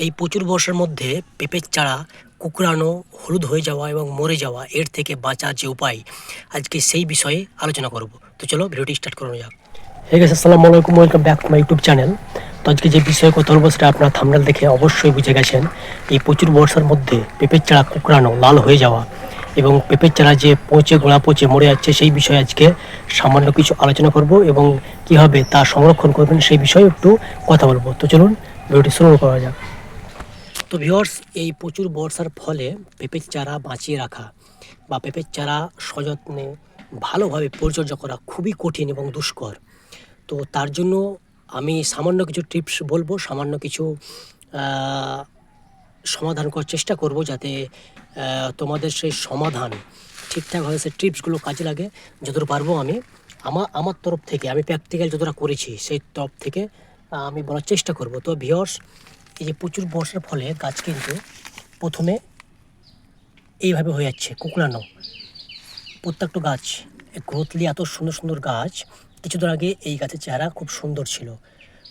এই প্রচুর বর্ষার মধ্যে পেঁপের চারা কুকড়ানো, হলুদ হয়ে যাওয়া এবং মরে যাওয়া এর থেকে বাঁচার যে উপায়, আজকে সেই বিষয়ে আলোচনা করব। তো চলো ভিডিওটি স্টার্ট করানো যাক। হে গাইস, আসসালামু আলাইকুম, welcome back to my YouTube channel. তো আজকে যে বিষয়ে কথা বলবো সেটা আপনার থাম্বনেল দেখে অবশ্যই বুঝে গেছেন। এই প্রচুর বর্ষার মধ্যে পেঁপের চারা কুকড়ানো, লাল হয়ে যাওয়া এবং পেঁপের চারা যে পচে গোড়া পচে মরে যাচ্ছে সেই বিষয়ে আজকে সামান্য কিছু আলোচনা করব এবং কীভাবে তা সংরক্ষণ করবেন সেই বিষয়ে একটু কথা বলবো। তো চলুন ভিডিওটি শুরু করা যাক। তো ভিউয়ার্স, এই প্রচুর বর্ষার ফলে পেঁপের চারা বাঁচিয়ে রাখা বা পেঁপের চারা সযত্নে ভালোভাবে পরিচর্যা করা খুবই কঠিন এবং দুষ্কর। তো তার জন্য আমি সামান্য কিছু টিপস বলবো, সামান্য কিছু আহ, সমাধান করার চেষ্টা করব, যাতে তোমাদের সেই সমাধান ঠিকঠাকভাবে সেই টিপসগুলো কাজে লাগে। যতটুকু পারবো আমি আমার তরফ থেকে, আমি প্র্যাকটিক্যাল যতটা করেছি সেই তরফ থেকে আমি বলার চেষ্টা করব। তো ভিউয়ার্স, এই যে প্রচুর বর্ষার ফলে গাছ কিন্তু প্রথমে এইভাবে হয়ে যাচ্ছে কুকড়ানো। প্রত্যেকটা গাছ গ্রোথলি এত সুন্দর সুন্দর গাছ, কিছুদিন আগে এই গাছের চেহারা খুব সুন্দর ছিল।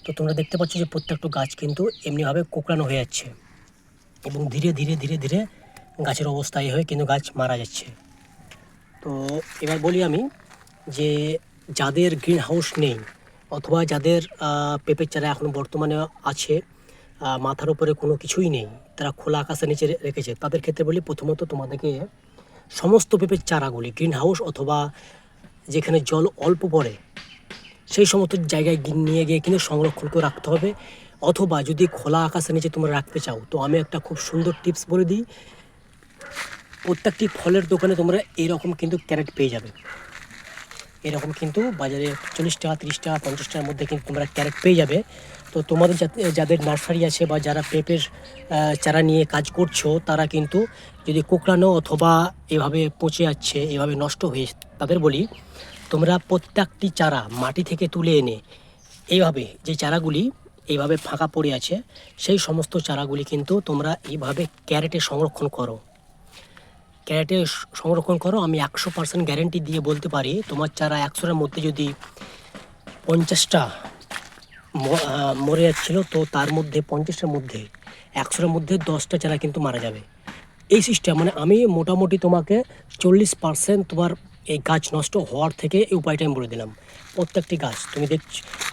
তো তোমরা দেখতে পাচ্ছ যে প্রত্যেকটা গাছ কিন্তু এমনিভাবে কুকড়ানো হয়ে যাচ্ছে এবং ধীরে ধীরে ধীরে ধীরে গাছের অবস্থা এই হয়ে কিন্তু গাছ মারা যাচ্ছে। তো এবার বলি আমি যে যাদের গ্রিন হাউস নেই অথবা যাদের পেঁপের চারা এখন বর্তমানে আছে, মাথার উপরে কোনো কিছুই নেই, তারা খোলা আকাশের নিচে রেখেছে, তাদের ক্ষেত্রে বলি প্রথমত তোমাদেরকে সমস্ত পেঁপের চারাগুলি গ্রিন হাউস অথবা যেখানে জল অল্প পড়ে সেই সমস্ত জায়গায় নিয়ে গিয়ে কিন্তু সংরক্ষণ করে রাখতে হবে। অথবা যদি খোলা আকাশের নিচে তোমরা রাখতে চাও, তো আমি একটা খুব সুন্দর টিপস বলে দিই। প্রত্যেকটি ফলের দোকানে তোমরা এরকম কিন্তু ক্যারেট পেয়ে যাবে। এরকম কিন্তু বাজারে 40 টাকা, 30 টাকা, 50 টাকার মধ্যে কিন্তু তোমরা ক্যারেট পেয়ে যাবে। তো তোমাদের যাদের নার্সারি আছে বা যারা পেঁপের চারা নিয়ে কাজ করছো, তারা কিন্তু যদি কোঁকড়ানো অথবা এভাবে পচে যাচ্ছে, এভাবে নষ্ট হয়ে, তাদের বলি তোমরা প্রত্যেকটি চারা মাটি থেকে তুলে এনে এইভাবে যে চারাগুলি এইভাবে ফাঁকা পড়ে আছে সেই সমস্ত চারাগুলি কিন্তু তোমরা এইভাবে ক্যারেটে সংরক্ষণ করো। ক্যারেটে সংরক্ষণ করো। আমি 100% গ্যারেন্টি দিয়ে বলতে পারি, তোমার চারা 100টার মধ্যে যদি 50টা মরে যাচ্ছিলো, তো তার মধ্যে 50টার মধ্যে 100টার মধ্যে 10টা চারা কিন্তু মারা যাবে। এই সিস্টেম, মানে আমি মোটামুটি তোমাকে 40% তোমার এই গাছ নষ্ট হওয়ার থেকে এই উপায়টা আমি বলে দিলাম। প্রত্যেকটি গাছ তুমি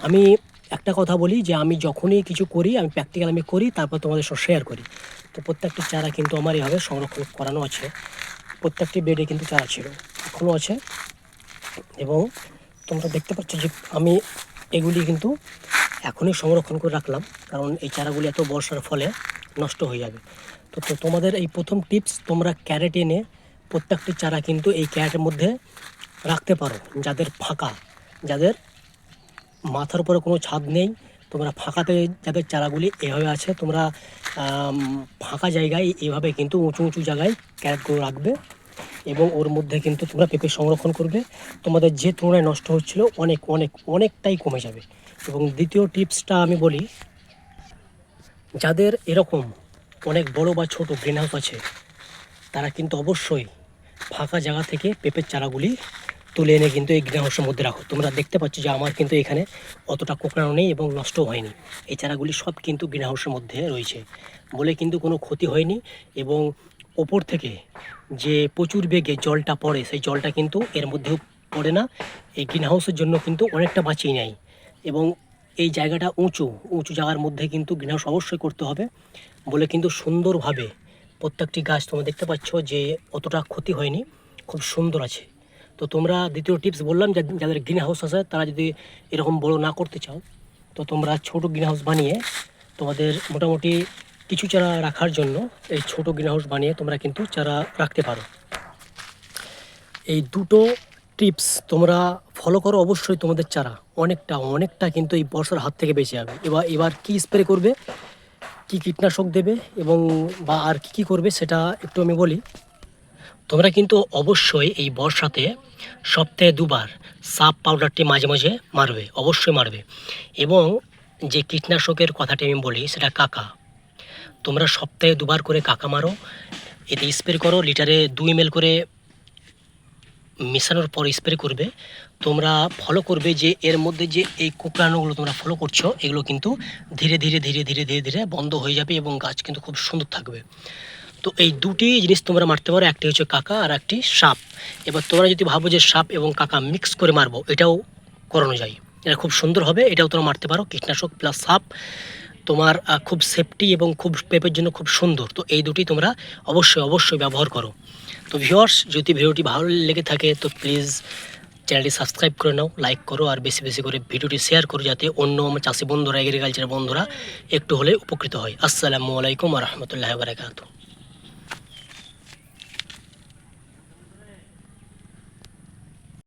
আমি একটা কথা বলি যে আমি যখনই কিছু করি আমি প্র্যাকটিক্যাল আমি করি, তারপর তোমাদের সঙ্গে শেয়ার করি। তো প্রত্যেকটি চারা কিন্তু আমার এভাবে সংরক্ষণ করানো আছে। প্রত্যেকটি বেডে কিন্তু চারা ছিল, এখনও আছে। এবং তোমরা দেখতে পাচ্ছ যে আমি এগুলি কিন্তু এখনই সংরক্ষণ করে রাখলাম, কারণ এই চারাগুলি এত বর্ষার ফলে নষ্ট হয়ে যাবে। তো তোমাদের এই প্রথম টিপস, তোমরা ক্যারেট এনে প্রত্যেকটি চারা কিন্তু এই ক্যারেটের মধ্যে রাখতে পারো। যাদের ফাঁকা, যাদের মাথার উপরে কোনো ছাদ নেই, তোমরা ফাঁকাতে যাদের চারাগুলি এভাবে আছে, তোমরা ফাঁকা জায়গায় এভাবে কিন্তু উঁচু উঁচু জায়গায় ক্যারেটগুলো রাখবে এবং ওর মধ্যে কিন্তু তোমরা পেঁপে সংরক্ষণ করবে। তোমাদের যে তুলনায় নষ্ট হচ্ছিল অনেক অনেক অনেকটাই কমে যাবে। এবং দ্বিতীয় টিপসটা আমি বলি, যাদের এরকম অনেক বড় বা ছোট গ্রিন হাউস আছে, তারা কিন্তু অবশ্যই ফাঁকা জায়গা থেকে পেঁপের চারাগুলি তুলে এনে কিন্তু এই গ্রিন হাউসের মধ্যে রাখো। তোমরা দেখতে পাচ্ছ যে আমার কিন্তু এখানে অতটা কোঁকড়ানো নেই এবং নষ্ট হয়নি। এই চারাগুলি সব কিন্তু গ্রিন হাউসের মধ্যে রয়েছে বলে কিন্তু কোনো ক্ষতি হয়নি। এবং ওপর থেকে যে প্রচুর বেগে জলটা পড়ে, সেই জলটা কিন্তু এর মধ্যেও পড়ে না। এই গ্রিন হাউসের জন্য কিন্তু অনেকটা বাঁচিয়ে নেয়। এবং এই জায়গাটা উঁচু উঁচু জায়গার মধ্যে কিন্তু গ্রিন হাউস অবশ্যই করতে হবে বলে কিন্তু সুন্দরভাবে প্রত্যেকটি গাছ তোমরা দেখতে পাচ্ছ যে অতটা ক্ষতি হয়নি, খুব সুন্দর আছে। তো তোমরা দ্বিতীয় টিপস বললাম, যাদের গ্রিন হাউস আছে তারা যদি এরকম বড় না করতে চাও, তো তোমরা ছোট গ্রিন হাউস বানিয়ে তোমাদের মোটামুটি কিছু চারা রাখার জন্য এই ছোট গ্রিন হাউস বানিয়ে তোমরা কিন্তু চারা রাখতে পারো। এই দুটো টিপস তোমরা ফলো করো, অবশ্যই তোমাদের চারা অনেকটা অনেকটা কিন্তু এই বর্ষার হাত থেকে বেঁচে যাবে। এবার কী স্প্রে করবে, কী কীটনাশক দেবে এবং বা আর কী করবে সেটা একটু আমি বলি। তোমরা কিন্তু অবশ্যই এই বর্ষাতে সপ্তাহে 2বার সাপ পাউডারটি মাঝে মাঝে মারবে, অবশ্যই মারবে। এবং যে কীটনাশকের কথাটি আমি বলি সেটা কাকা। তোমরা সপ্তাহে 2বার করে কাকা মারো, এতে স্প্রে করো। লিটারে 2 ml করে মেশানোর পর স্প্রে করবে, তোমরা ফলো করবে যে এর মধ্যে যে এই কোঁকড়ানোগুলো তোমরা ফলো করছো এগুলো কিন্তু ধীরে ধীরে ধীরে ধীরে ধীরে ধীরে বন্ধ হয়ে যাবে এবং গাছ কিন্তু খুব সুন্দর থাকবে। তো এই দুটি জিনিস তোমরা মারতে পারো, একটি হচ্ছে কাকা আর একটি সাপ। এবার তোমরা যদি ভাবো যে সাপ এবং কাকা মিক্স করে মারবো, এটাও করানো যায়, এটা খুব সুন্দর হবে, এটাও তোমরা মারতে পারো। কীটনাশক প্লাস সাপ তোমার খুব সেফটি এবং খুব পেঁপের জন্য খুব সুন্দর। তো এই দুটি তোমরা অবশ্যই অবশ্যই ব্যবহার করো। তো ভিউয়ার্স, যদি ভিডিওটি ভালো লেগে থাকে তো প্লিজ চ্যানেলটি সাবস্ক্রাইব করে নাও, লাইক করো আর বেশি বেশি করে ভিডিওটি শেয়ার করো, যাতে অন্য আমার চাষি বন্ধুরা, এগ্রিকালচার বন্ধুরা একটু হলে উপকৃত হয়। আসসালামু আলাইকুম ওয়া রাহমাতুল্লাহি ওয়া বারাকাতুহু।